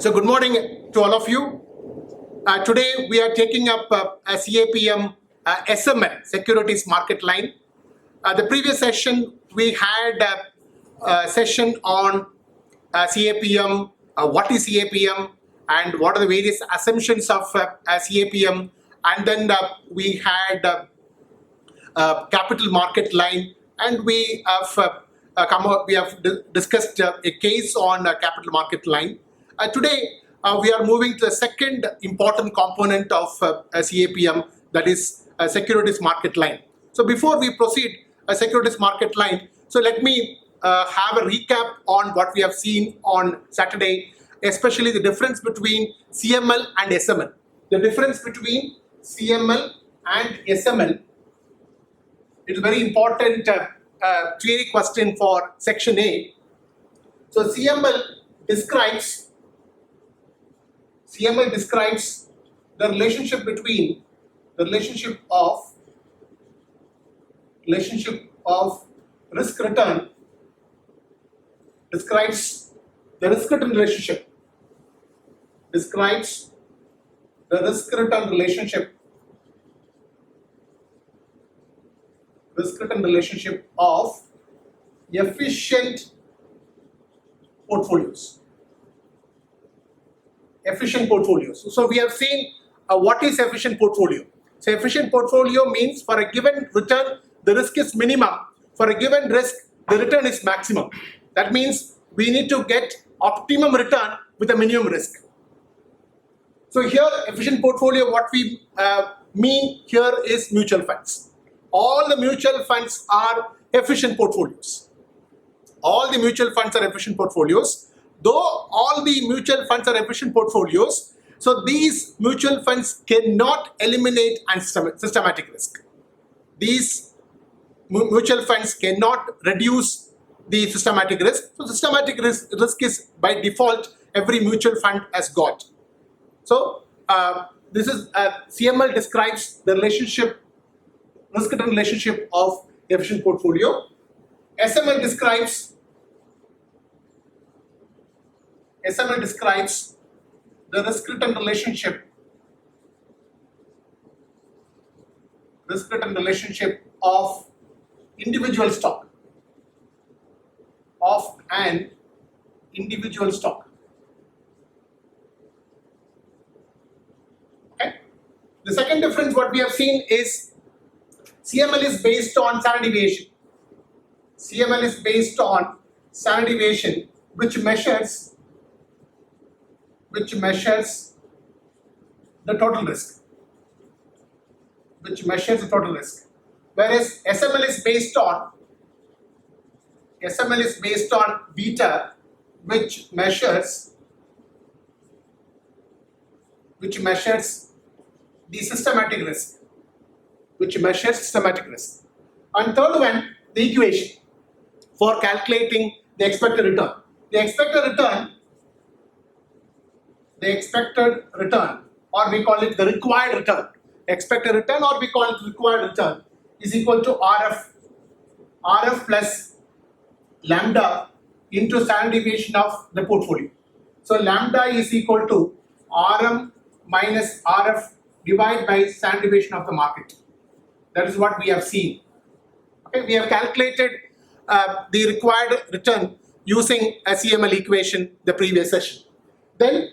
So good morning to all of you. Today we are taking up a Capm SML securities market line. The previous session we had a session on Capm, what is Capm and what are the various assumptions of Capm, and then we had capital market line, and we have discussed a case on capital market line. Today we are moving to the second important component of Capm, that is securities market line. So before we proceed securities market line, so let me have a recap on what we have seen on Saturday, especially the difference between CML and SML. The difference between CML and SML is a very important theory question for section A. So CML describes the relationship between risk return, describes the risk return relationship, of efficient portfolios. So we have seen what is efficient portfolio. So efficient portfolio means for a given return, the risk is minimum. For a given risk, the return is maximum. That means we need to get optimum return with a minimum risk. So here, efficient portfolio, what we mean here is mutual funds. All the mutual funds are efficient portfolios. Though all the mutual funds are efficient portfolios, so these mutual funds cannot eliminate systematic risk. These mutual funds cannot reduce the systematic risk. So systematic risk is by default every mutual fund has got. So this is CML describes the risk return relationship of efficient portfolio. SML describes the risk return relationship of individual stock, of an individual stock. Okay. The second difference what we have seen is CML is based on standard deviation. CML is based on standard deviation, which measures the total risk. Whereas SML is based on beta, which measures the systematic risk. And third one, the equation for calculating the expected return. The expected return, or we call it the required return. Expected return, or we call it required return, is equal to RF plus lambda into standard deviation of the portfolio. So lambda is equal to RM minus RF divided by standard deviation of the market. That is what we have seen. Okay, we have calculated the required return using a CML equation the previous session. Then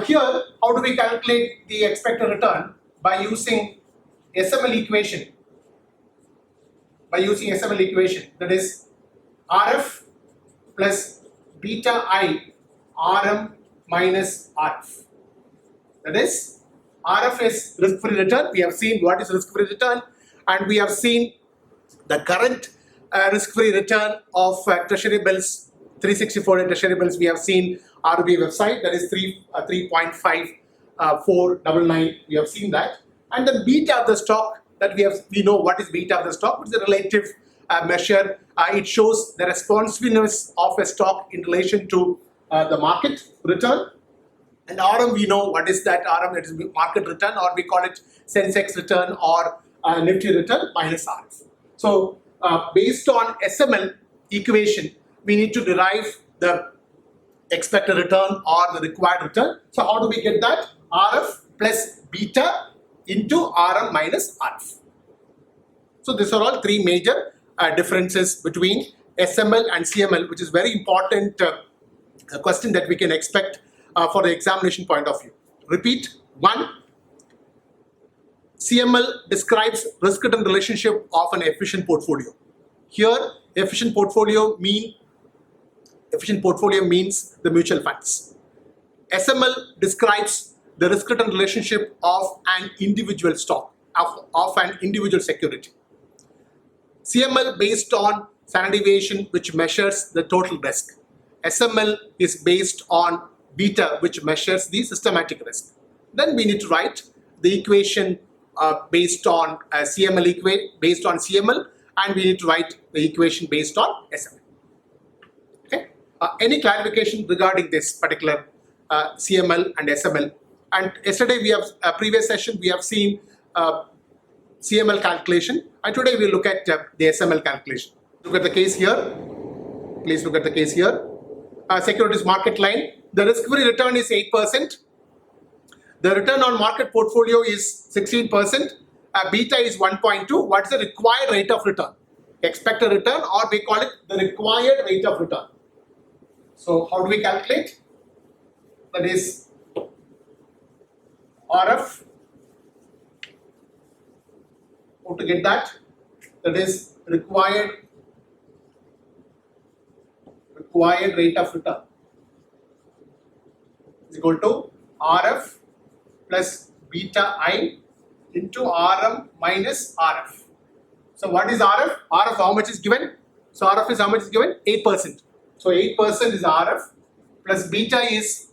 here, how do we calculate the expected return? By using SML equation. That is RF plus beta I RM minus RF. That is, RF is risk-free return. We have seen what is risk-free return, and we have seen the current risk-free return of treasury bills, 364 treasury bills. We have seen RBI website, that is 3.5499. We have seen that. And the beta of the stock that we know what is beta of the stock. It's a relative measure. It shows the responsiveness of a stock in relation to the market return. And RM, we know what is that RM, it is market return, or we call it Sensex return or Nifty return minus RF. So based on SML equation, we need to derive the expected return or the required return. So how do we get that? RF plus beta into RM minus RF. So these are all three major differences between SML and CML, which is very important question that we can expect for the examination point of view. Repeat. 1. CML describes risk-return relationship of an efficient portfolio. Here, efficient portfolio means the mutual funds. SML describes the risk-return relationship of an individual stock, of an individual security. CML based on standard deviation, which measures the total risk. SML is based on beta, which measures the systematic risk. Then we need to write the equation based on based on CML, and we need to write the equation based on SML. Okay. Any clarification regarding this particular CML and SML? And yesterday we have previous session we have seen CML calculation, and today we look at the SML calculation. Look at the case here. Please look at the case here. Securities market line. The risk-free return is 8%. The return on market portfolio is 16%. Beta is 1.2. What is the required rate of return? Expected return, or we call it the required rate of return. So how do we calculate? That is RF. How to get that? That is required rate of return is equal to RF plus beta I into RM minus RF. So what is RF? RF how much is given? So RF is how much is given? 8%. So 8% is RF plus beta is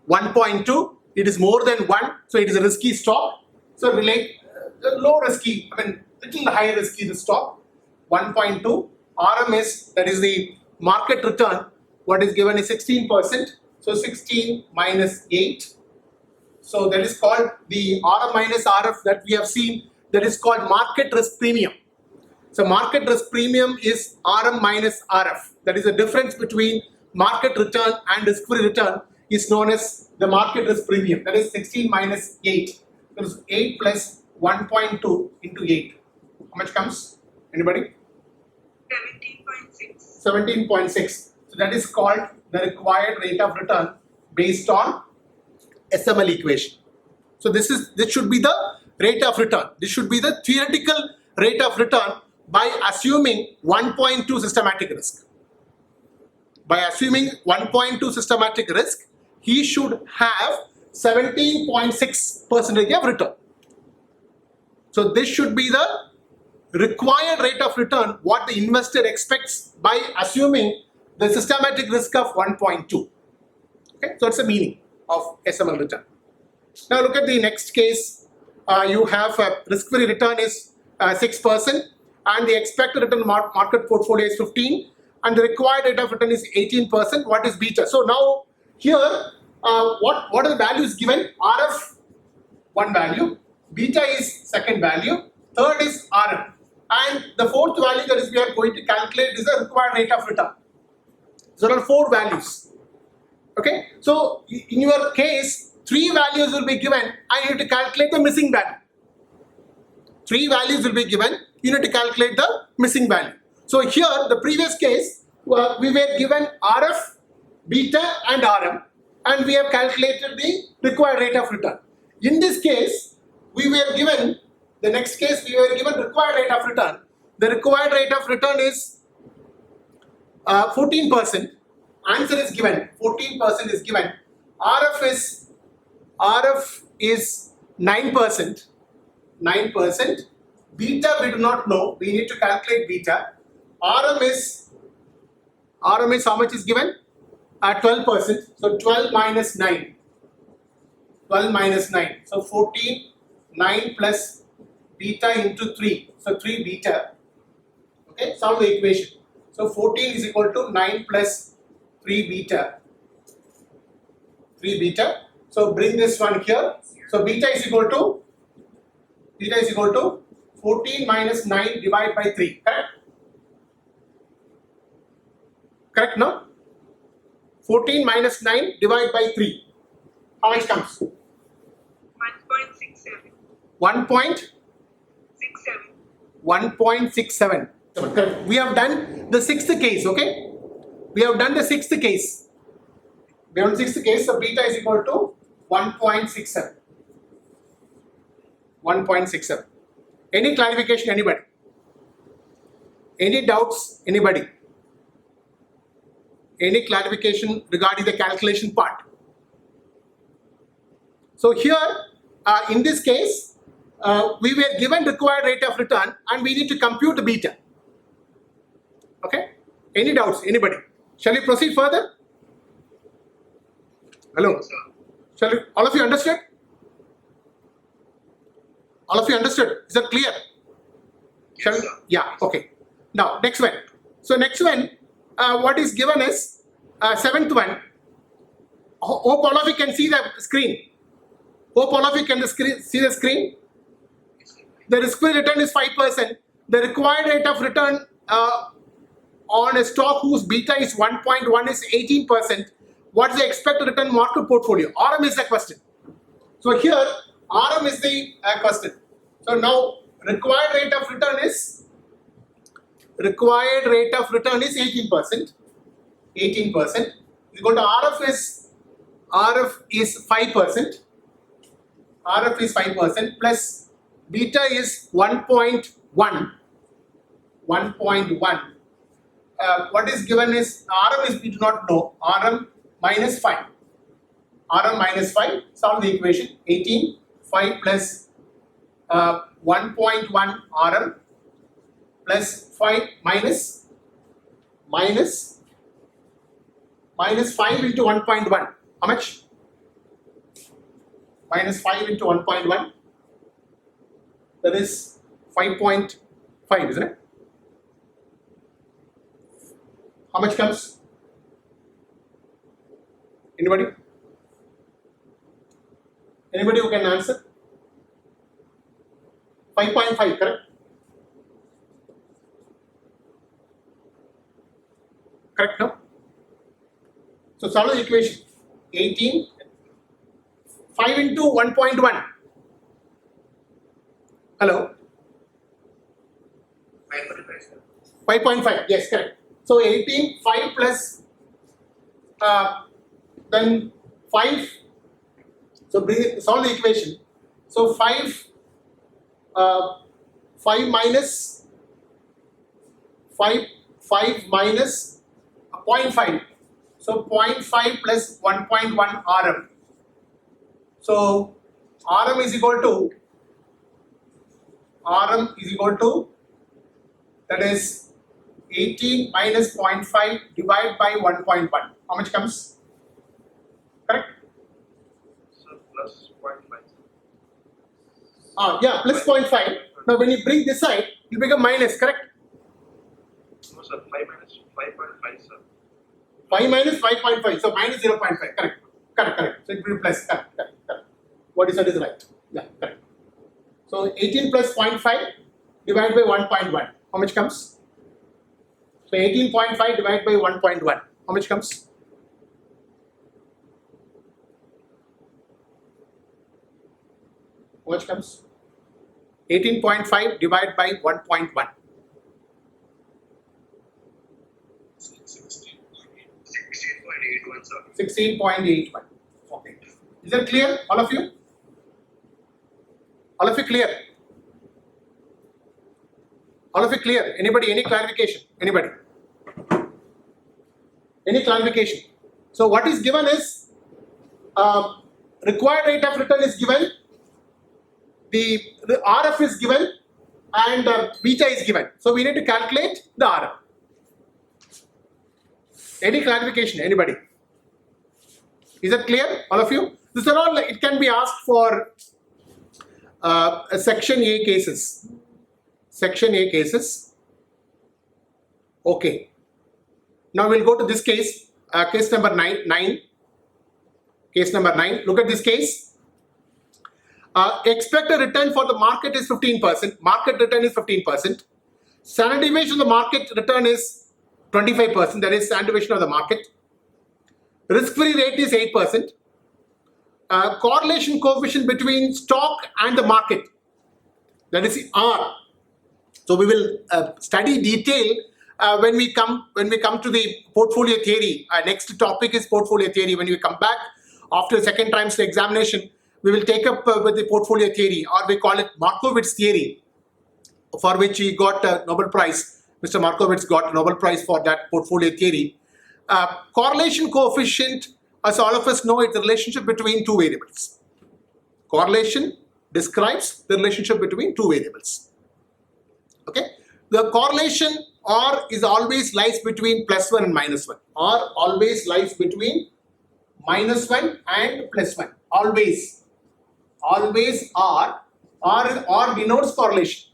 1.2. It is more than 1, so it is a risky stock. So relate low risky, little high risky the stock. 1.2. RM is, that is the market return. What is given is 16%. So 16 minus 8. So that is called the RM minus RF that we have seen. That is called market risk premium. So market risk premium is RM minus RF. That is the difference between market return and risk-free return is known as the market risk premium. That is 16 minus 8. That is 8 plus 1.2 into 8. How much comes? Anybody? 17.6. 17.6. So that is called the required rate of return based on SML equation. So this should be the rate of return. This should be the theoretical rate of return by assuming 1.2 systematic risk. By assuming 1.2 systematic risk, he should have 17.6% of return. So this should be the required rate of return what the investor expects by assuming the systematic risk of 1.2. Okay, so it's the meaning of SML return. Now look at the next case. You have a risk-free return is 6%, and the expected return market portfolio is 15, and the required rate of return is 18%. What is beta? So now here, what are the values given? RF, one value, beta is second value, third is RM, and the fourth value that is we are going to calculate is the required rate of return. So there are 4 values. Okay, so in your case, 3 values will be given, and you need to calculate the missing value. 3 values will be given, you need to calculate the missing value. So here, the previous case, we were given RF, beta and RM, and we have calculated the required rate of return. In this case, we were given, the next case we were given required rate of return. The required rate of return is 14%. Answer is given, 14% is given. RF is 9%. 9%. Beta we do not know. We need to calculate beta. RM is how much is given? 12%. So 12 minus 9. 12 minus 9. So 14, 9 plus beta into 3. So 3 beta. Okay, solve the equation. So 14 is equal to 9 plus 3 beta. 3 beta. So bring this one here. So beta is equal to 14 minus 9 divided by 3. Correct? Correct, no? 14 minus 9 divided by 3. How much comes? 1.67. 1.67. We have done the sixth case, okay? We have done the sixth case. We have done the sixth case, so beta is equal to 1.67. 1.67. Any clarification, anybody? Any doubts, anybody? Any clarification regarding the calculation part? So here, in this case, we were given required rate of return and we need to compute the beta. Okay? Any doubts, anybody? Shall we proceed further? Hello? Shall we, all of you understood? All of you understood? Is that clear? Shall we? Yeah, okay. Now, next one. So next one, what is given is seventh one. Hope all of you can see the screen. Hope all of you can see the screen. The risk-free return is 5%. The required rate of return on a stock whose beta is 1.1 is 18%. What is the expected return market portfolio? RM is the question. So here, RM is the question. So now, required rate of return is 18%. 18%. You go to RF is 5%. RF is 5% plus beta is 1.1. 1.1. What is given is RM is we do not know. RM minus 5. RM minus 5. Solve the equation. 18. 5 plus 1.1 RM plus 5 minus 5 into 1.1. How much? Minus 5 into 1.1. That is 5.5, isn't it? How much comes? Anybody? Anybody who can answer? 5.5, correct? Correct, no? So solve the equation. 18, 5 into 1.1. Hello? 5.5, yes, correct. So 18, 5 plus then 5. So solve the equation. So 5 minus 0.5. So 0.5 plus 1.1 RM. So RM is equal to that is 18 minus 0.5 divided by 1.1. How much comes? Correct? So plus 0.5. Yeah, plus 0.5. Now when you bring this side, you become minus, correct? No sir, 5 minus 5.5 sir. 5 minus 5.5, so minus 0.5, correct. So it will be plus, correct. What you said is right. Yeah, correct. So 18 plus 0.5 divided by 1.1. How much comes? So 18.5 divided by 1.1. How much comes? How much comes? 18.5 divided by 1.1. 16.81 sir. 16.81. Okay. Is that clear, all of you? All of you clear? All of you clear? Anybody, any clarification? Anybody? Any clarification? So what is given is required rate of return is given, the RF is given, and beta is given. So we need to calculate the RF. Any clarification? Anybody? Is that clear, all of you? These are all, it can be asked for Section A cases. Section A cases. Okay. Now we'll go to this case, case number 9. Case number 9. Look at this case. Expected return for the market is 15%. Market return is 15%. Standard deviation of the market return is 25%. That is standard deviation of the market. Risk-free rate is 8%. Correlation coefficient between stock and the market, that is R. So we will study detail when we come to the portfolio theory. Our next topic is portfolio theory. When we come back after the second trimester examination, we will take up with the portfolio theory, or we call it Markowitz theory, for which he got a Nobel Prize. Mr. Markowitz got a Nobel Prize for that portfolio theory. Correlation coefficient, as all of us know, it's the relationship between two variables. Correlation describes the relationship between two variables. Okay, the correlation R is always lies between +1 and -1. R always lies between -1 and +1. Always R denotes correlation.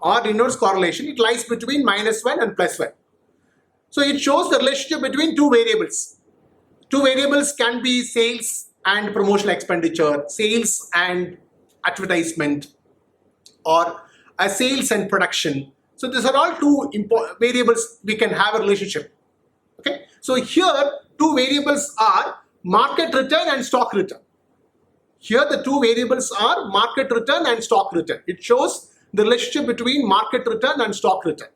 R denotes correlation. It lies between -1 and +1. So it shows the relationship between two variables. Two variables can be sales and promotional expenditure, sales and advertisement, or sales and production. So these are all two important variables we can have a relationship. Okay. So here two variables are market return and stock return. Here the two variables are market return and stock return. It shows the relationship between market return and stock return.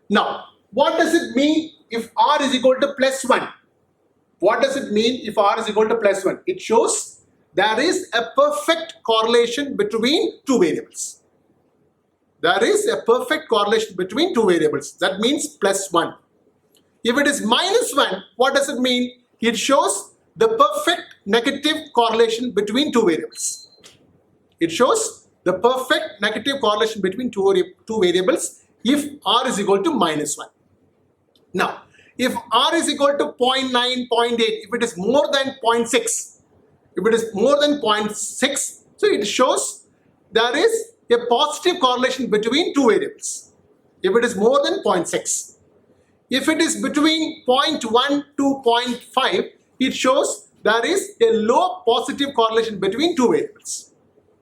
Now, what does it mean if R is equal to +1? What does it mean if R is equal to +1? It shows there is a perfect correlation between two variables. There is a perfect correlation between two variables. That means +1. If it is -1, what does it mean? It shows the perfect negative correlation between two variables. It shows the perfect negative correlation between two variables if R is equal to -1. Now, if R is equal to 0.9, 0.8, if it is more than 0.6, so it shows there is a positive correlation between two variables. If it is more than 0.6. If it is between 0.1 to 0.5, it shows there is a low positive correlation between two variables.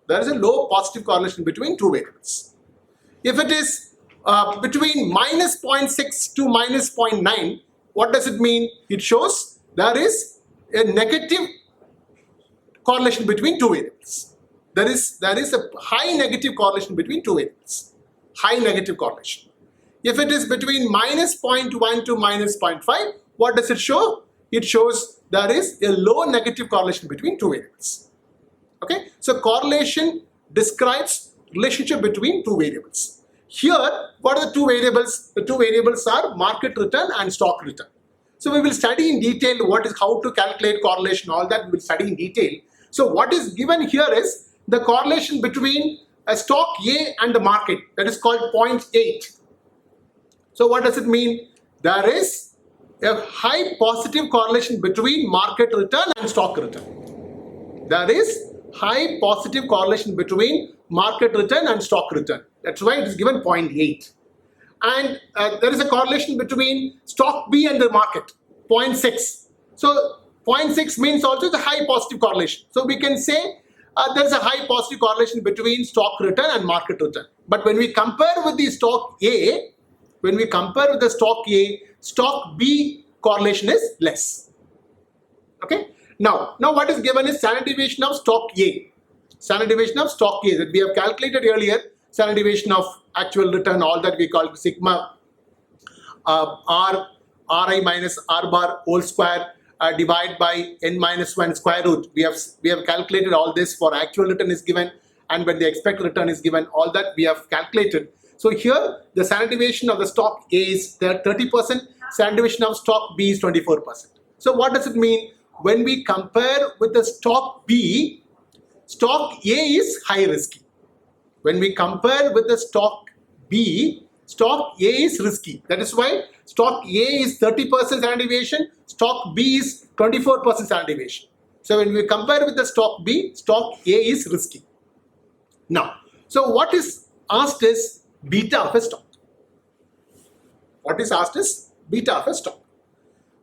There is a low positive correlation between two variables. If it is between -0.6 to -0.9, what does it mean? It shows there is a negative correlation between two variables. There is a high negative correlation between two variables. High negative correlation. If it is between -0.1 to -0.5, what does it show? It shows there is a low negative correlation between two variables. Okay, so correlation describes relationship between two variables. Here, what are the two variables? The two variables are market return and stock return. So we will study in detail how to calculate correlation, all that we will study in detail. So what is given here is the correlation between a stock A and the market, that is called 0.8. So what does it mean? There is a high positive correlation between market return and stock return. There is high positive correlation between market return and stock return. That's why it is given 0.8. And there is a correlation between stock B and the market, 0.6. So 0.6 means also the high positive correlation. So we can say there is a high positive correlation between stock return and market return. But when we compare with the stock A, stock B correlation is less. Okay. Now what is given is standard deviation of stock A. Standard deviation of stock A that we have calculated earlier. Standard deviation of actual return, all that we call sigma Ri minus R bar whole square divided by n-1 square root. We have calculated all this for actual return is given, and when the expected return is given, all that we have calculated. So here the standard deviation of the stock A is 30%, standard deviation of stock B is 24%. So what does it mean? When we compare with the stock B, stock A is high risky. When we compare with the stock B, stock A is risky. That is why stock A is 30% standard deviation, stock B is 24% standard deviation. So when we compare with the stock B, stock A is risky. Now, so what is asked is beta of a stock. What is asked is beta of a stock.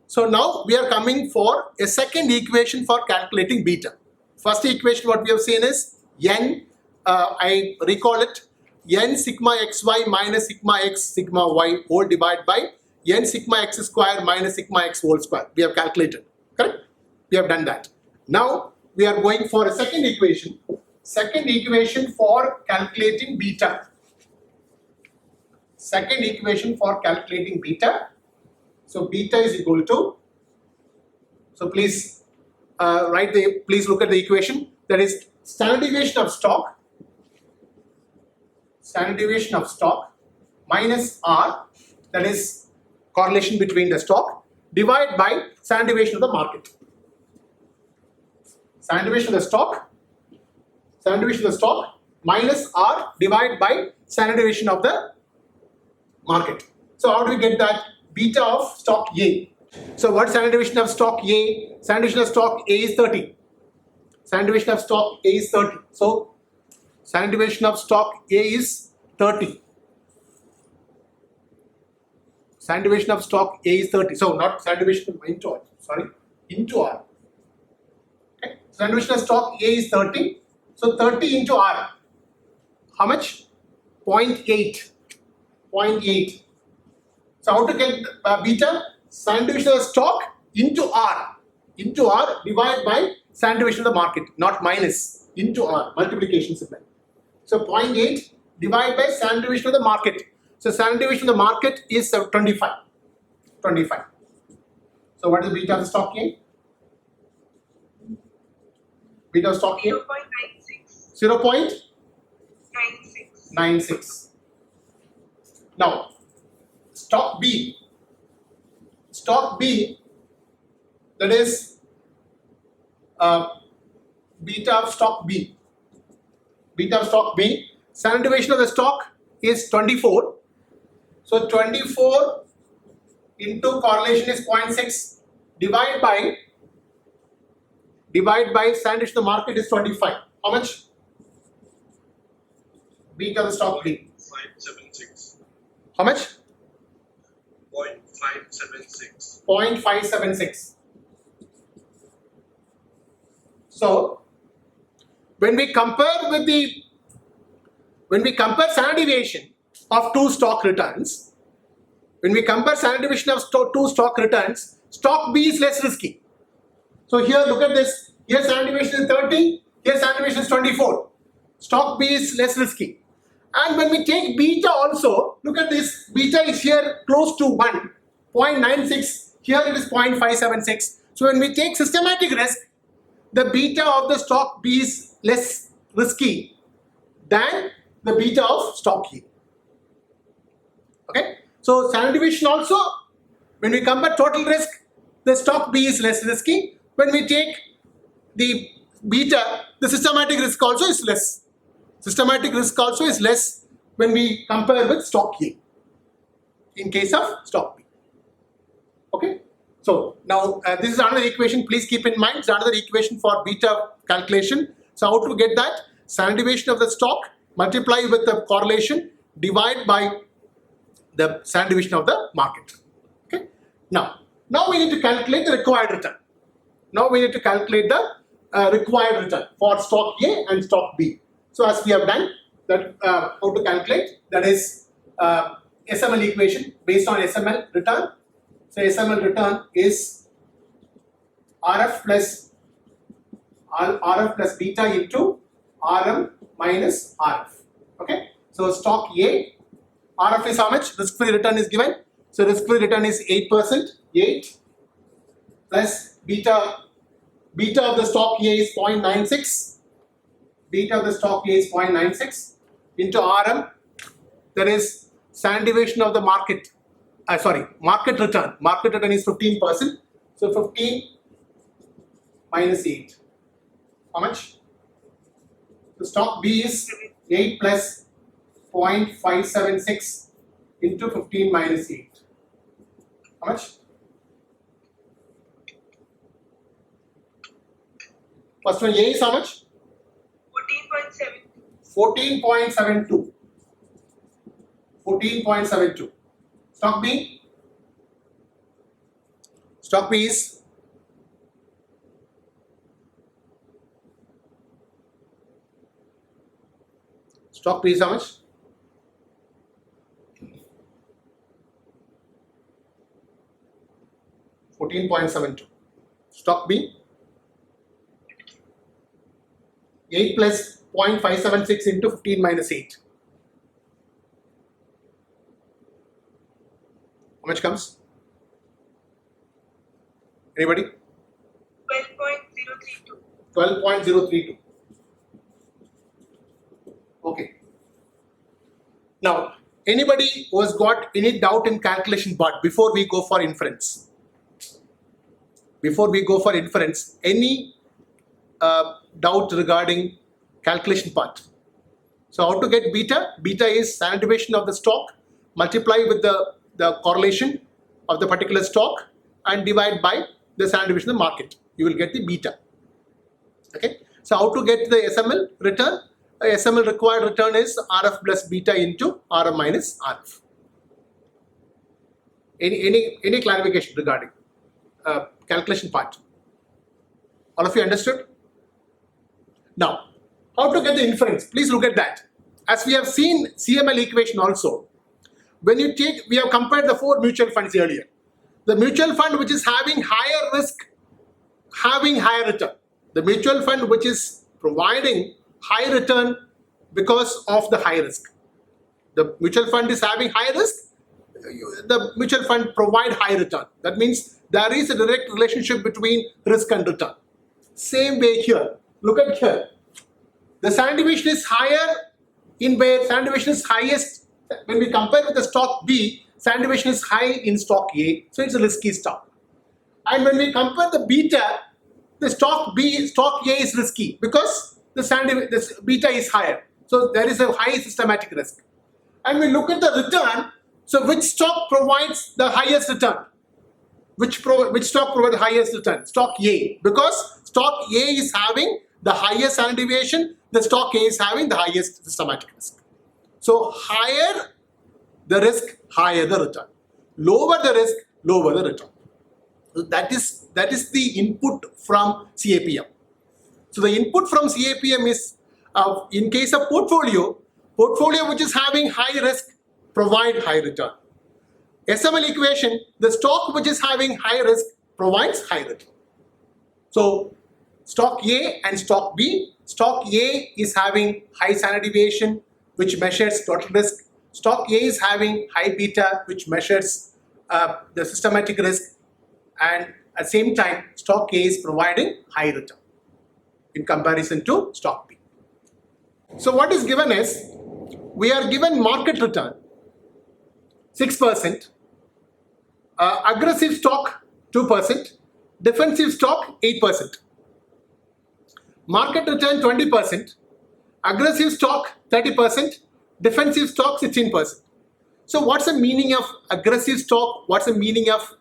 So now we are coming for a second equation for calculating beta. First equation what we have seen is n, I recall it, n sigma xy minus sigma x sigma y whole divided by n sigma x square minus sigma x whole square. We have calculated. Correct? We have done that. Now we are going for a second equation. Second equation for calculating beta. Second equation for calculating beta. So beta is equal to. So please please look at the equation. That is standard deviation of stock. Standard deviation of stock minus R. That is correlation between the stock. Divided by standard deviation of the market. Standard deviation of the stock. Standard deviation of the stock minus R divided by standard deviation of the market. So how do we get that? Beta of stock A. So what standard deviation of stock A? Standard deviation of stock A is 30. Standard deviation of stock A is 30. So standard deviation of stock A is 30. Standard deviation of stock A is 30. So not standard deviation into R. Sorry, into R. Okay. Standard deviation of stock A is 30. So 30 into R. How much? 0.8. 0.8. So how to get beta? Standard deviation of stock into R. Into R divided by standard deviation of the market. Not minus. Into R. Multiplication symbol. So 0.8 divided by standard deviation of the market. So standard deviation of the market is 25. 25. So what is beta of the stock A? Beta of stock A? 0.96. 0.96. Now, stock B. Stock B, that is beta of stock B. Beta of stock B. Standard deviation of the stock is 24. So 24 into correlation is 0.6 divided by standard deviation of the market is 25. How much? Beta of the stock B. 0.576. How much? 0.576. 0.576. So when we compare standard deviation of two stock returns, two stock returns, stock B is less risky. So here look at this. Here standard deviation is 30. Here standard deviation is 24. Stock B is less risky. And when we take beta also, look at this. Beta is here close to 1. 0.96. Here it is 0.576. So when we take systematic risk, the beta of the stock B is less risky than the beta of stock A. Okay. So standard deviation also, when we compare total risk, the stock B is less risky. When we take the beta, the systematic risk also is less. Systematic risk also is less when we compare with stock A in case of stock B. Okay. So now this is another equation. Please keep in mind, it's another equation for beta calculation. So how to get that? Standard deviation of the stock multiply with the correlation divide by the standard deviation of the market. Okay. Now we need to calculate the required return. Now we need to calculate the required return for stock A and stock B. So as we have done that, how to calculate, that is SML equation based on SML return. So SML return is RF plus beta into RM minus RF. Okay. So stock A, RF is how much? Risk-free return is given. So risk-free return is 8%. 8 plus beta of the stock A is 0.96. Beta of the stock A is 0.96 into RM, that is standard deviation of the market. Market return. Market return is 15%. So 15 minus 8. How much? The stock B is 8 plus 0.576 into 15 minus 8. How much? First one, A is how much? 14.72. 14.72. Stock B? Stock B is how much? $14.72. Stock B, 8 plus 0.576 into 15 minus 8. How much comes? Anybody? 12.032. 12.032. Okay. Now, anybody who has got any doubt in calculation part before we go for inference? Before we go for inference, any doubt regarding calculation part? So how to get beta? Beta is standard deviation of the stock, multiply with the correlation of the particular stock and divide by the standard deviation of the market. You will get the beta. Okay. So how to get the SML return? SML required return is RF plus beta into RM minus RF. Any clarification regarding calculation part? All of you understood? Now, how to get the inference? Please look at that. As we have seen CML equation also, when you take, we have compared the 4 mutual funds earlier. The mutual fund which is having higher risk, having higher return. The mutual fund which is providing high return because of the high risk. The mutual fund is having high risk, the mutual fund provide high return. That means there is a direct relationship between risk and return. Same way here. Look at here. The standard deviation is higher in where standard deviation is highest. When we compare with the stock B, standard deviation is high in stock A, so it's a risky stock. And when we compare the beta, the stock B, stock A is risky because the beta is higher. So there is a high systematic risk. And we look at the return. So which stock provides the highest return? Which stock provides the highest return? Stock A. Because stock A is having the highest standard deviation, the stock A is having the highest systematic risk. So higher the risk, higher the return. Lower the risk, lower the return. So that is the input from CAPM. So the input from CAPM is, in case of portfolio which is having high risk, provide high return. SML equation, the stock which is having high risk provides high return. So stock A and stock B, stock A is having high standard deviation which measures total risk. Stock A is having high beta which measures the systematic risk, and at the same time stock A is providing high return in comparison to stock B. So what is given is, we are given market return 6%, aggressive stock 2%, defensive stock 8%. Market return 20%, aggressive stock 30%, defensive stock 16%. So what's the meaning of aggressive stock? What's the meaning of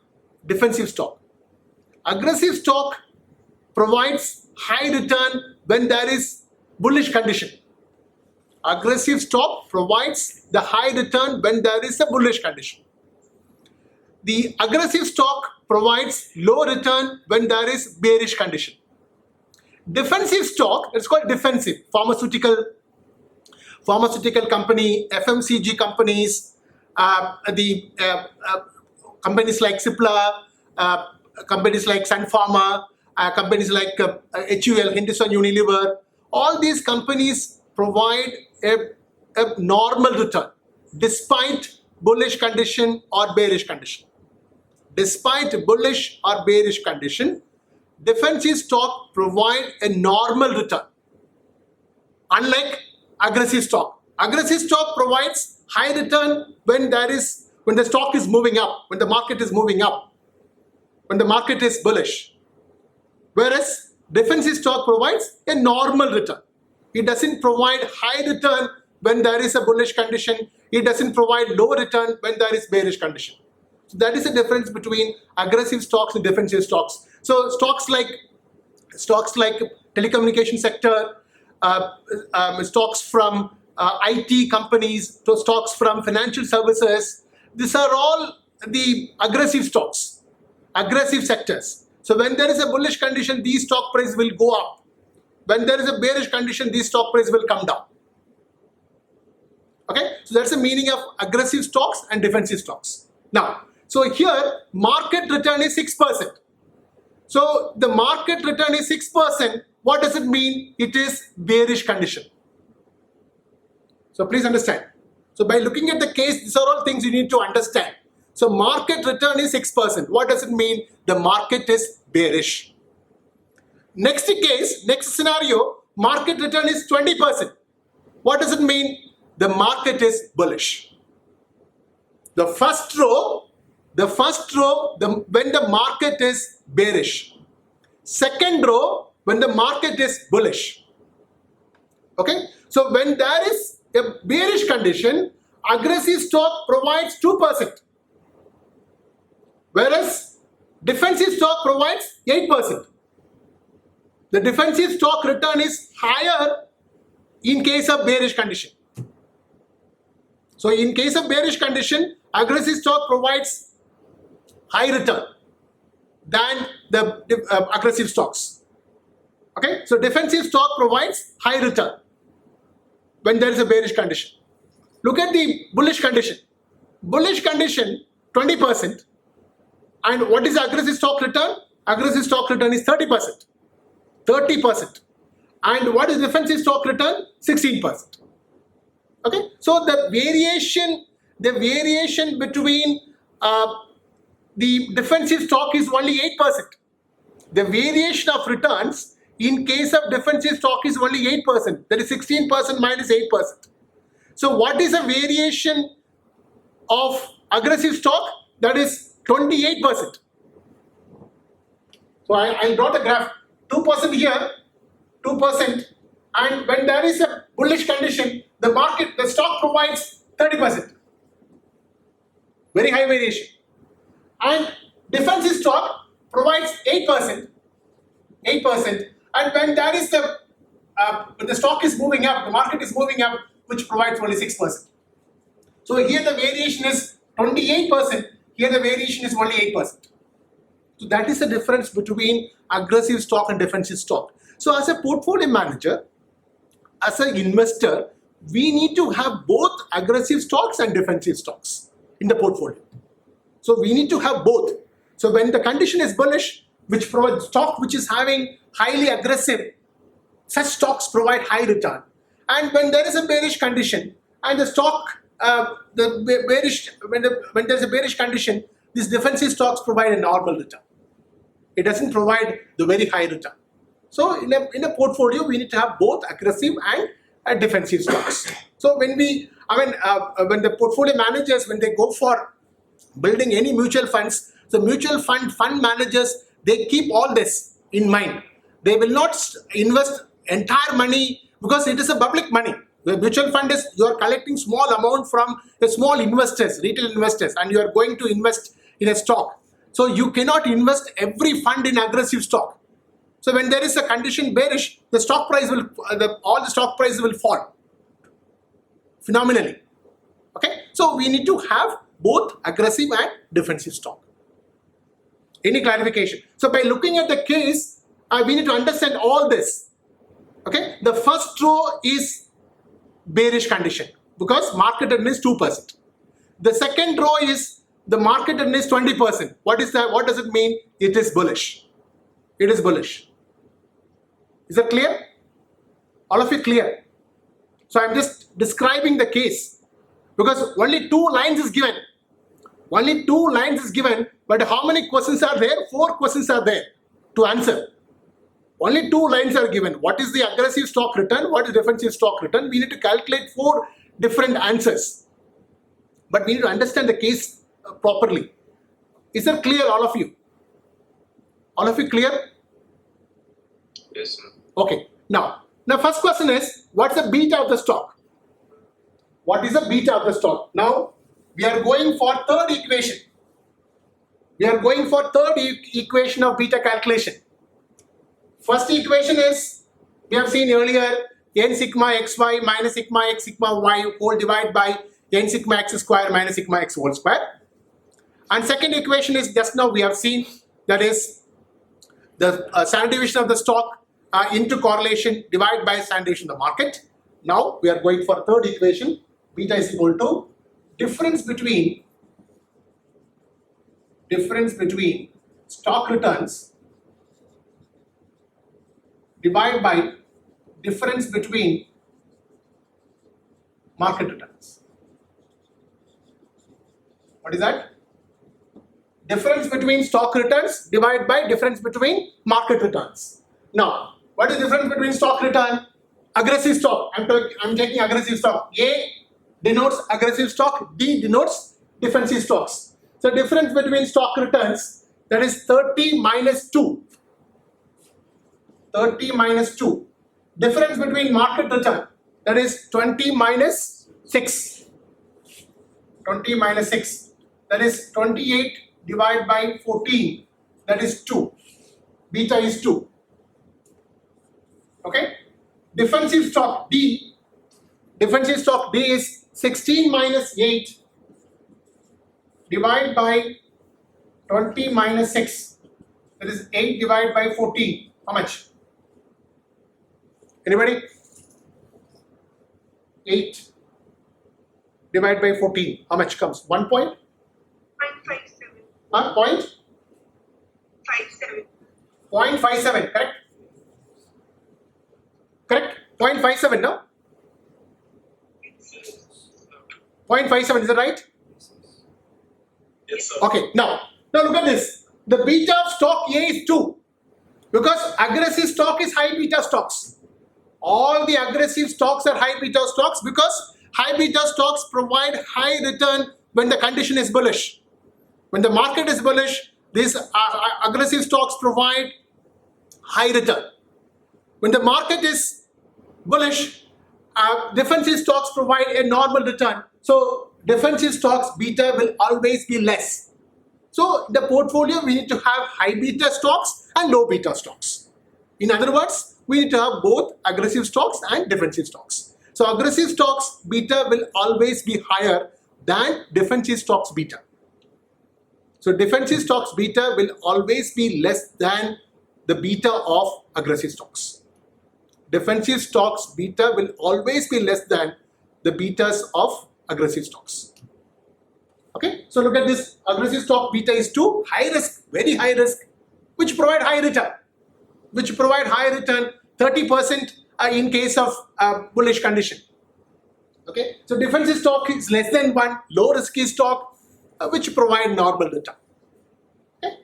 defensive stock? Aggressive stock provides high return when there is bullish condition. Aggressive stock provides the high return when there is a bullish condition. The aggressive stock provides low return when there is bearish condition. Defensive stock, it's called defensive. Pharmaceutical company, FMCG companies, companies like Cipla, companies like Sun Pharma, companies like HUL, Hindustan Unilever. All these companies provide a normal return despite bullish condition or bearish condition. Despite bullish or bearish condition, defensive stock provide a normal return. Unlike aggressive stock. Aggressive stock provides high return when the stock is moving up, when the market is moving up, when the market is bullish. Whereas defensive stock provides a normal return. It doesn't provide high return when there is a bullish condition. It doesn't provide low return when there is bearish condition. So that is the difference between aggressive stocks and defensive stocks. So stocks like telecommunication sector, stocks from IT companies, to stocks from financial services, these are all the aggressive stocks, aggressive sectors. So when there is a bullish condition, these stock price will go up. When there is a bearish condition, these stock price will come down. Okay, so that's the meaning of aggressive stocks and defensive stocks. Now, so here market return is 6%. So the market return is 6%. What does it mean? It is bearish condition. So please understand. So by looking at the case, these are all things you need to understand. So market return is 6%. What does it mean? The market is bearish. Next case, next scenario, market return is 20%. What does it mean? The market is bullish. The first row, when the market is bearish. Second row, when the market is bullish. Okay? So when there is a bearish condition, aggressive stock provides 2%. Whereas defensive stock provides 8%. The defensive stock return is higher in case of bearish condition. So in case of bearish condition, aggressive stock provides high return than the aggressive stocks. Okay, so defensive stock provides high return when there is a bearish condition. Look at the bullish condition. Bullish condition 20%. And what is the aggressive stock return? Aggressive stock return is 30%. 30%. And what is defensive stock return? 16%. Okay, so the variation between the defensive stock is only 8%. The variation of returns in case of defensive stock is only 8%. That is 16% minus 8%. So what is the variation of aggressive stock? That is 28%. So I draw the graph. 2% here, 2%. And when there is a bullish condition, the stock provides 30%. Very high variation. And defensive stock provides 8%. 8%. And when there is the stock is moving up, the market is moving up, which provides only 6%. So here the variation is 28%. Here the variation is only 8%. So that is the difference between aggressive stock and defensive stock. So as a portfolio manager, as an investor, we need to have both aggressive stocks and defensive stocks in the portfolio. So we need to have both. So when the condition is bullish, which provides stock which is having highly aggressive, such stocks provide high return. And when there is a bearish condition and the stock, when there's a bearish condition, these defensive stocks provide a normal return. It doesn't provide the very high return. So in a portfolio, we need to have both aggressive and defensive stocks. So when the portfolio managers, when they go for building any mutual funds, the mutual fund managers, they keep all this in mind. They will not invest entire money because it is a public money. The mutual fund is, you are collecting small amount from the small investors, retail investors, and you are going to invest in a stock. So you cannot invest every fund in aggressive stock. So when there is a condition bearish, the stock price will, all the stock prices will fall phenomenally. Okay, so we need to have both aggressive and defensive stock. Any clarification? So by looking at the case, we need to understand all this. Okay, the first row is bearish condition because market return is 2%. The second row is the market return is 20%. What is that? What does it mean? It is bullish. It is bullish. Is that clear? All of you clear? So I'm just describing the case because only 2 lines is given. Only 2 lines is given, but how many questions are there? 4 questions are there to answer. Only 2 lines are given. What is the aggressive stock return? What is defensive stock return? We need to calculate 4 different answers. But we need to understand the case properly. Is that clear, all of you? All of you clear? Yes, sir. Okay. Now first question is, what's the beta of the stock? What is the beta of the stock? Now, we are going for third equation. We are going for third equation of beta calculation. First equation is, we have seen earlier, n sigma xy minus sigma x sigma y whole divided by n sigma x square minus sigma x whole square. And second equation is just now we have seen, that is the standard deviation of the stock into correlation divided by standard deviation of the market. Now we are going for third equation. Beta is equal to difference between stock returns divided by difference between market returns. What is that? Difference between stock returns divided by difference between market returns. Now, what is difference between stock return? Aggressive stock. I'm taking aggressive stock. A denotes aggressive stock. D denotes defensive stocks. So difference between stock returns, that is 30 minus 2. 30 minus 2. Difference between market return, that is 20 minus 6. 20 minus 6. That is 28 divided by 14. That is 2. Beta is 2. Okay. Defensive stock D. Defensive stock D is 16 minus 8 divided by 20 minus 6. That is 8 divided by 14. How much? Anybody? 8 divided by 14. How much comes? 1 point? 0.57. Point? 57. 0.57, correct? Correct? 0.57, no? 0.57, is that right? Yes, sir. Okay, now look at this. The beta of stock A is 2 because aggressive stock is high beta stocks. All the aggressive stocks are high beta stocks because high beta stocks provide high return when the condition is bullish. When the market is bullish, these aggressive stocks provide high return. When the market is bullish, defensive stocks provide a normal return. So defensive stocks beta will always be less. So in the portfolio, we need to have high beta stocks and low beta stocks. In other words, we need to have both aggressive stocks and defensive stocks. So aggressive stocks beta will always be higher than defensive stocks beta. So defensive stocks beta will always be less than the beta of aggressive stocks. Defensive stocks beta will always be less than the betas of aggressive stocks. Okay, so look at this. Aggressive stock beta is 2, high risk, very high risk, which provide high return. 30% in case of bullish condition. Okay, so defensive stock is less than 1, low risky stock, which provide normal return. Okay,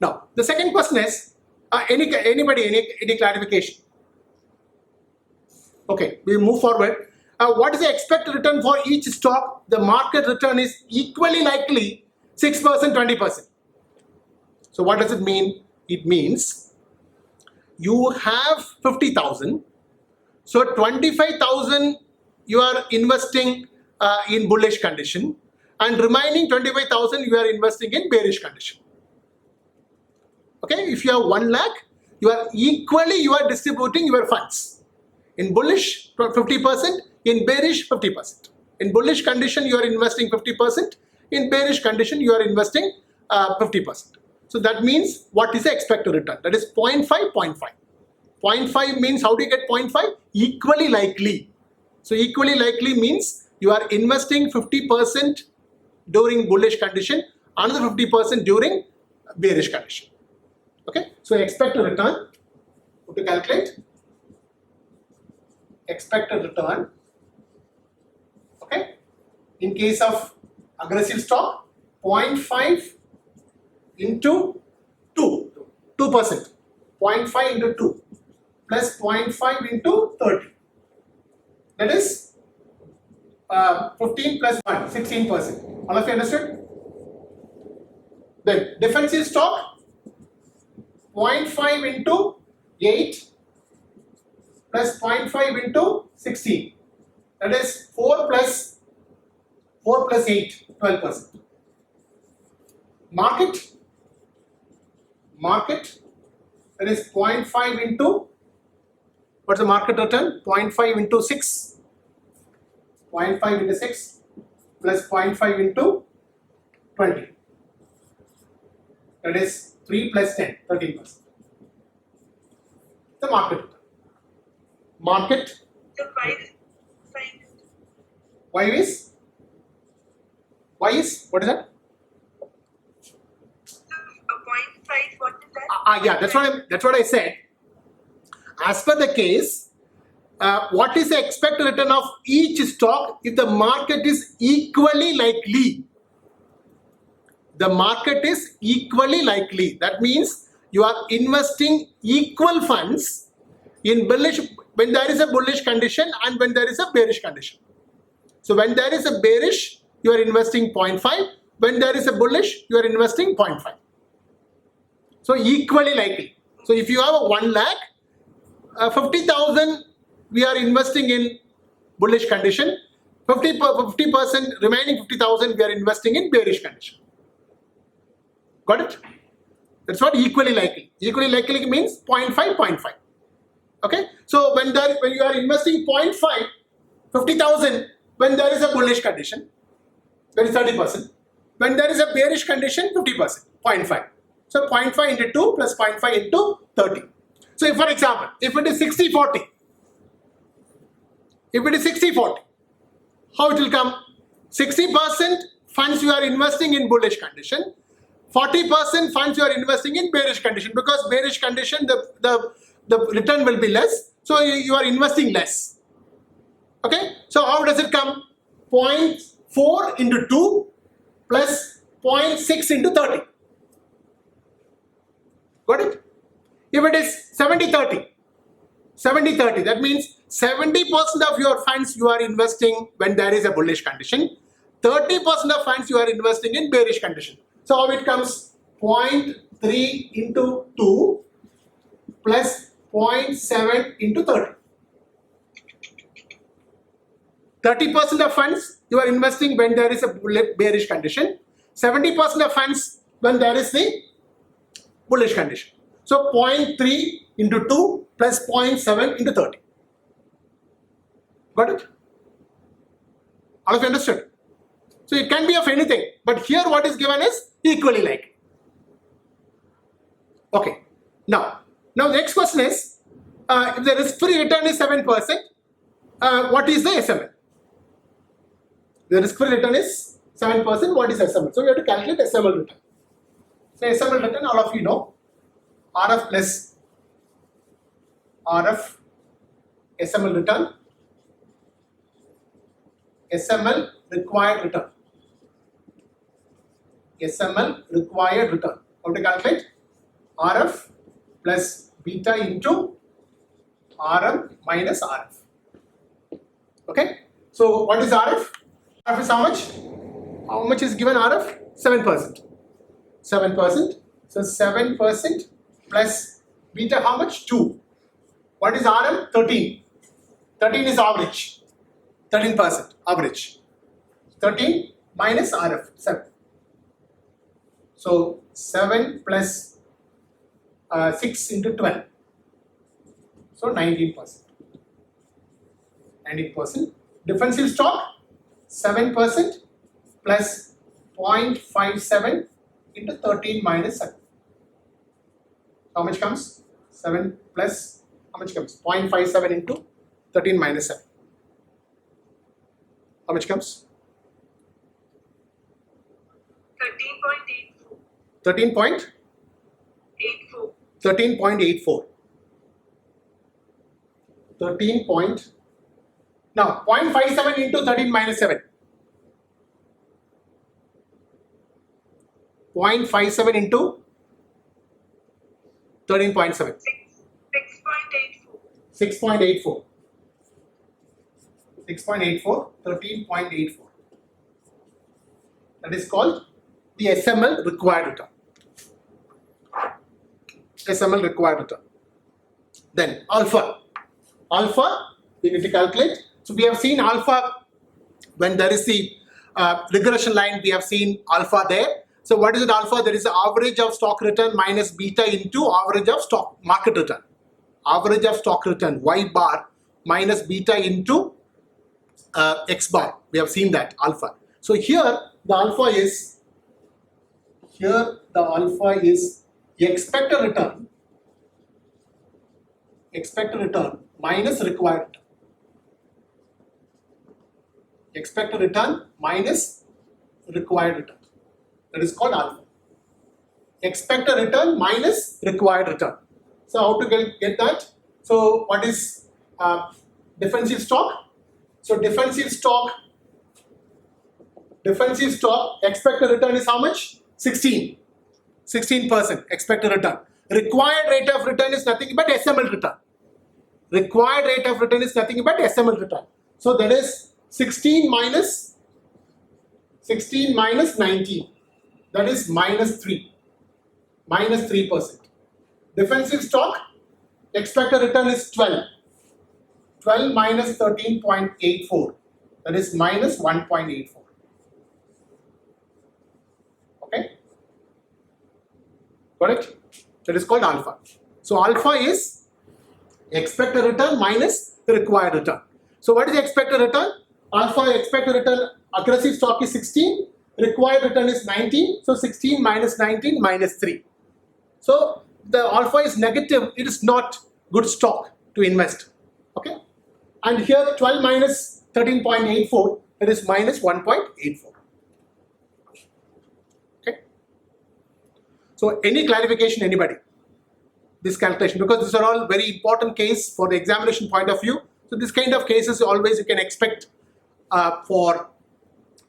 now the second question is any clarification? Okay, we move forward. What is the expected return for each stock? The market return is equally likely 6%, 20%. So what does it mean? It means you have 50,000. So 25,000 you are investing in bullish condition, and remaining 25,000 you are investing in bearish condition. Okay, if you have 1 lakh, you are distributing your funds. In bullish 50%, in bearish 50%. In bullish condition you are investing 50%, in bearish condition you are investing 50%. So that means what is the expected return? That is 0.5, 0.5. 0.5 means, how do you get 0.5? Equally likely. So equally likely means you are investing 50% during bullish condition, another 50% during bearish condition. Okay, so expected return, how to calculate? Expected return, okay, in case of aggressive stock, 0.5 into 2%. 0.5 into 2 plus 0.5 into 30. That is 15 plus 1, 16%. All of you understood? Then defensive stock, 0.5 into 8 plus 0.5 into 16. That is 4 plus 8, 12%. Market, that is 0.5 into, what's the market return? 0.5 into 6. 0.5 into 6 plus 0.5 into 20. That is 3 plus 10, 13%. The market return. Market. So why is what is that? So a 0.5, what is that? Yeah, that's what I said. as per the case, what is the expected return of each stock if the market is equally likely? The market is equally likely. That means you are investing equal funds in bullish when there is a bullish condition and when there is a bearish condition. So when there is a bearish, you are investing 0.5. When there is a bullish, you are investing 0.5. So equally likely. So if you have a 1 lakh, 50,000 we are investing in bullish condition. 50% remaining 50,000 we are investing in bearish condition. Got it? That's what equally likely. Equally likely means 0.5, 0.5. Okay? So when you are investing 0.5, 50,000 when there is a bullish condition, that is 30%. When there is a bearish condition, 50%, 0.5. So 0.5 into 2 plus 0.5 into 30. So if, for example, if it is 60-40, how it will come? 60% funds you are investing in bullish condition, 40% funds you are investing in bearish condition, because bearish condition the return will be less, so you are investing less. Okay, so how does it come? 0.4 into 2 plus 0.6 into 30. Got it? If it is 70-30, that means 70% of your funds you are investing when there is a bullish condition, 30% of funds you are investing in bearish condition. So how it comes? 0.3 into 2 plus 0.7 into 30. 30% of funds you are investing when there is a bearish condition, 70% of funds when there is the bullish condition. So 0.3 into 2 plus 0.7 into 30. Got it? All of you understood? So it can be of anything, but here what is given is equally likely. Okay. Now the next question is, if the risk-free return is 7%, what is the SML? The risk-free return is 7%. What is SML? So we have to calculate SML return. So SML return, all of you know, RF plus RF SML return, SML required return. SML required return. How to calculate? RF plus beta into RM minus RF. Okay. So what is RF? RF is how much? How much is given RF? 7%. 7%. So 7% plus beta how much? 2. What is RM? 13. 13 is average. 13% average. 13 minus RF 7. So 7 plus 6 into 12. So 19%. 19%. Defensive stock 7% plus 0.57 into 13 minus 7. How much comes? 7 plus, how much comes? 0.57 into 13 minus 7. How much comes? 13.84. 13.84. 13. Now 0.57 into 13 minus 7. 0.57 into 13.7. 6.84. 6.84. 13.84. That is called the SML required return. SML required return. Then alpha. Alpha we need to calculate. So we have seen alpha when there is the regression line. We have seen alpha there. So what is it alpha? There is the average of stock return minus beta into average of stock market return. Average of stock return Y bar minus beta into X bar. We have seen that alpha. So here the alpha is expected return minus required return. Expected return minus required return. That is called alpha. Expected return minus required return. So how to get that? So what is defensive stock? So defensive stock expected return is how much? 16% expected return. Required rate of return is nothing but SML return. Required rate of return is nothing but SML return. So that is 16 minus 19. That is minus 3%. Defensive stock expected return is 12. 12 minus 13.84. That is minus 1.84. Okay? Got it? That is called alpha. So alpha is expected return minus the required return. So what is the expected return? Alpha expected return, aggressive stock is 16, required return is 19. So 16 minus 19 minus 3. So the alpha is negative. It is not good stock to invest. Okay? And here 12 minus 13.84, it is minus 1.84. Okay? So any clarification, anybody? This calculation, because these are all very important case for the examination point of view. So this kind of cases always you can expect for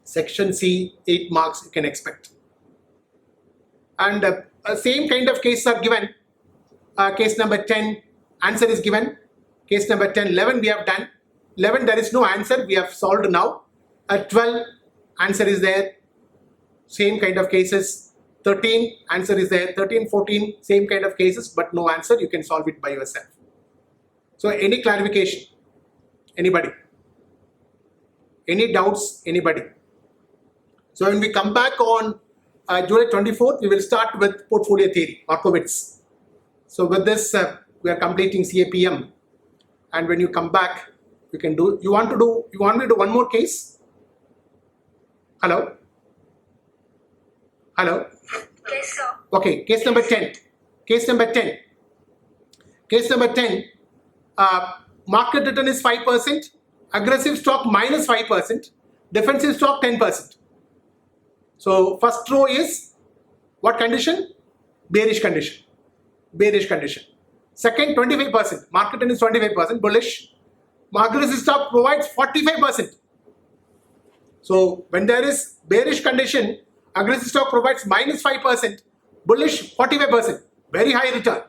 section C, 8 marks you can expect. And same kind of cases are given. Case number 10, answer is given. Case number 10, 11 we have done. 11 there is no answer, we have solved now. 12, answer is there. Same kind of cases. 13, answer is there. 13, 14, same kind of cases, but no answer, you can solve it by yourself. So any clarification? Anybody? Any doubts? Anybody? So when we come back on July 24th, we will start with portfolio theory, Markowitz. So with this, we are completing CAPM. And when you come back, you can do, you want me to do one more case? Hello? Hello? Yes, sir. Okay, case number 10. Case number 10. Case number 10, market return is 5%, aggressive stock minus 5%, defensive stock 10%. So first row is what condition? Bearish condition. Bearish condition. Second, 25%. Market return is 25%, bullish. Aggressive stock provides 45%. So when there is bearish condition, aggressive stock provides minus 5%, bullish 45%, very high return.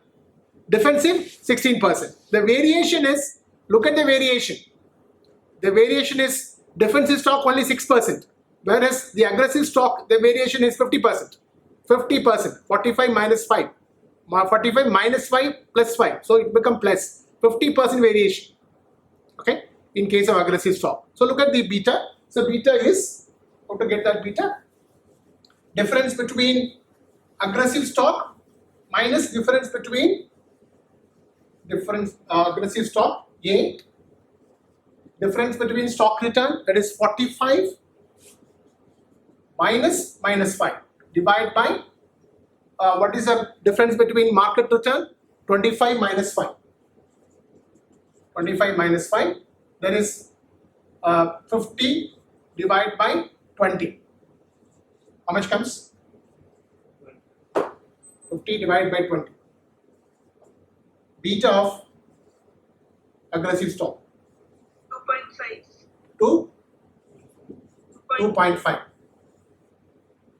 Defensive 16%. The variation is, look at the variation. The variation is defensive stock only 6%, whereas the aggressive stock, the variation is 50%. 50%, 45 minus 5. 45 minus 5 plus 5. So it becomes plus 50% variation. Okay, in case of aggressive stock. So look at the beta. So beta is, how to get that beta? Difference between aggressive stock minus difference between aggressive stock A, difference between stock return, that is 45 minus 5, divide by what is the difference between market return? 25 minus 5. 25 minus 5, that is 50 divided by 20. How much comes? 50 divided by 20. Beta of aggressive stock. 2.5. 2.5.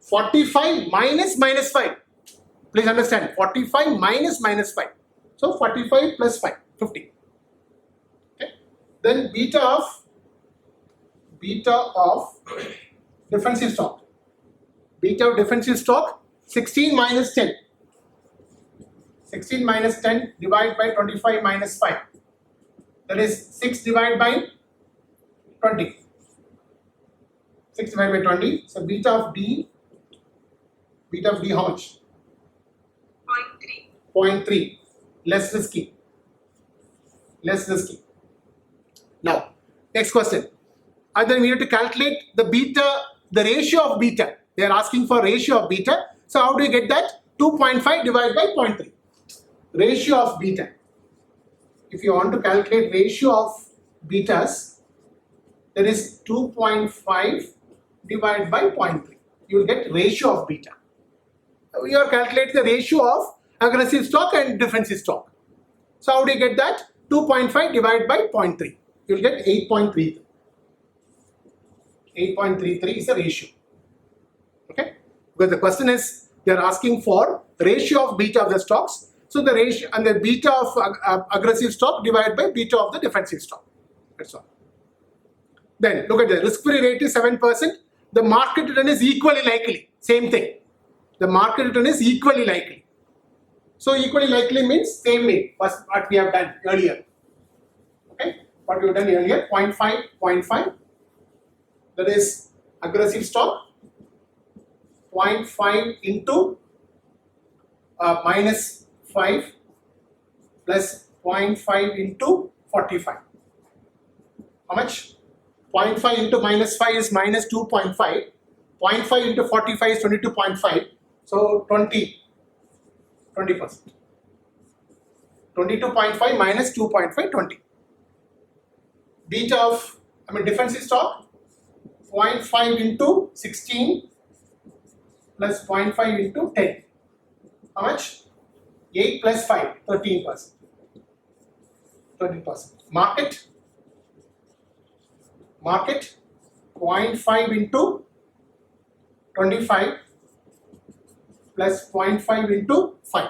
45 minus 5. Please understand, 45 minus 5. So 45 plus 5, 50. Okay. Then beta of defensive stock. Beta of defensive stock, 16 minus 10. 16 minus 10 divided by 25 minus 5. That is 6 divided by 20. 6 divided by 20. So beta of D how much? 0.3. 0.3. Less risky. Less risky. Now, next question. And then we need to calculate the beta, the ratio of beta. They are asking for ratio of beta. So how do you get that? 2.5 divided by 0.3. Ratio of beta. If you want to calculate ratio of betas, there is 2.5 divided by 0.3. You will get ratio of beta. You are calculating the ratio of aggressive stock and defensive stock. So how do you get that? 2.5 divided by 0.3. You will get 8.33. 8.33 is the ratio. Okay? Because the question is, they are asking for ratio of beta of the stocks. So the ratio and the beta of aggressive stock divided by beta of the defensive stock. That's all. Then look at the risk-free rate is 7%. The market return is equally likely. Same thing. The market return is equally likely. So equally likely means same way as what we have done earlier. Okay, what we have done earlier, 0.5, 0.5. That is aggressive stock. 0.5 into minus 5 plus 0.5 into 45. How much? 0.5 into minus 5 is minus 2.5. 0.5 into 45 is 22.5. So 20%. 22.5 minus 2.5, 20. Beta of, defensive stock, 0.5 into 16 plus 0.5 into 10. How much? 8 plus 5, 13%. 13%. Market 0.5 into 25 plus 0.5 into 5.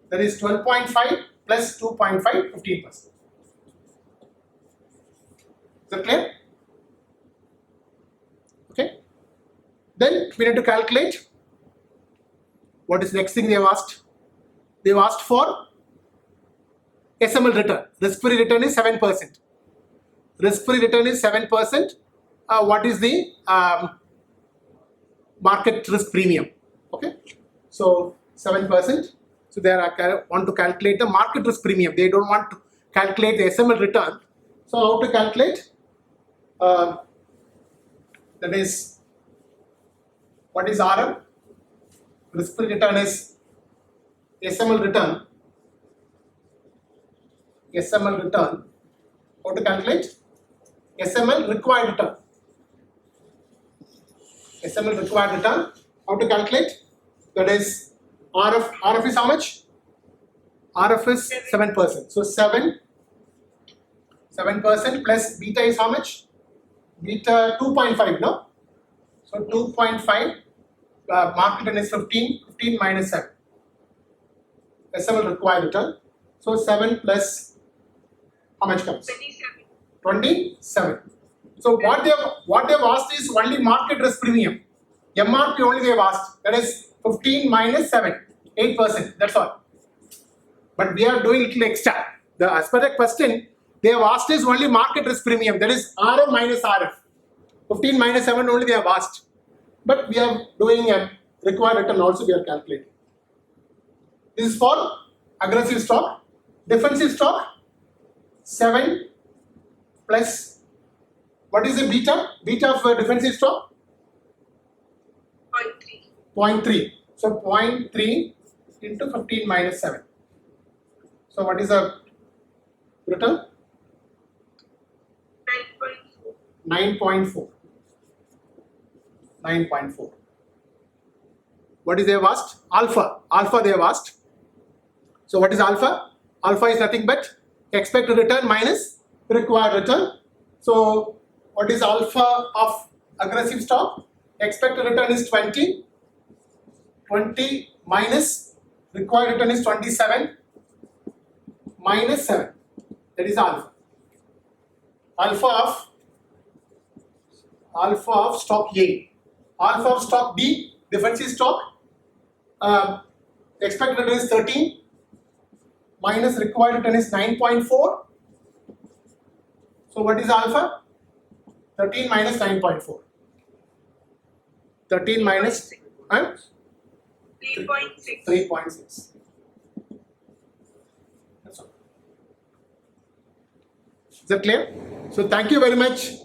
That is 12.5 plus 2.5, 15%. Is that clear? Okay. Then we need to calculate what is the next thing they have asked. They have asked for SML return. Risk-free return is 7%. Risk-free return is 7%. What is the market risk premium? Okay. So 7%. So they want to calculate the market risk premium. They don't want to calculate the SML return. So how to calculate? That is, what is RM? Risk-free return is SML return. SML return. How to calculate? SML required return. SML required return. How to calculate? That is RF is how much? RF is 7%. So 7% plus beta is how much? Beta 2.5, no? So 2.5 market return is 15. 15 minus 7. SML required return. So 7 plus how much comes? 27. 27. So what they have asked is only market risk premium. MRP only they have asked. That is 15 minus 7, 8%. That's all. But we are doing little extra. As per the question, they have asked is only market risk premium. That is RM minus RF. 15 minus 7 only they have asked. But we are doing a required return also we are calculating. This is for aggressive stock. Defensive stock, 7 plus, what is the beta? Beta of defensive stock? 0.3. 0.3. So 0.3 into 15 minus 7. So what is the return? 9.4. 9.4. What is they have asked? Alpha. Alpha they have asked. So what is alpha? Alpha is nothing but expected return minus required return. So what is alpha of aggressive stock? Expected return is 20. 20 minus required return is 27 minus 7. That is alpha. Alpha of stock A. Alpha of stock B, defensive stock. Expected return is 13 minus required return is 9.4. So what is alpha? 13 minus 9.4. 13 minus 3.6. 3.6. That's all. Is that clear? So thank you very much.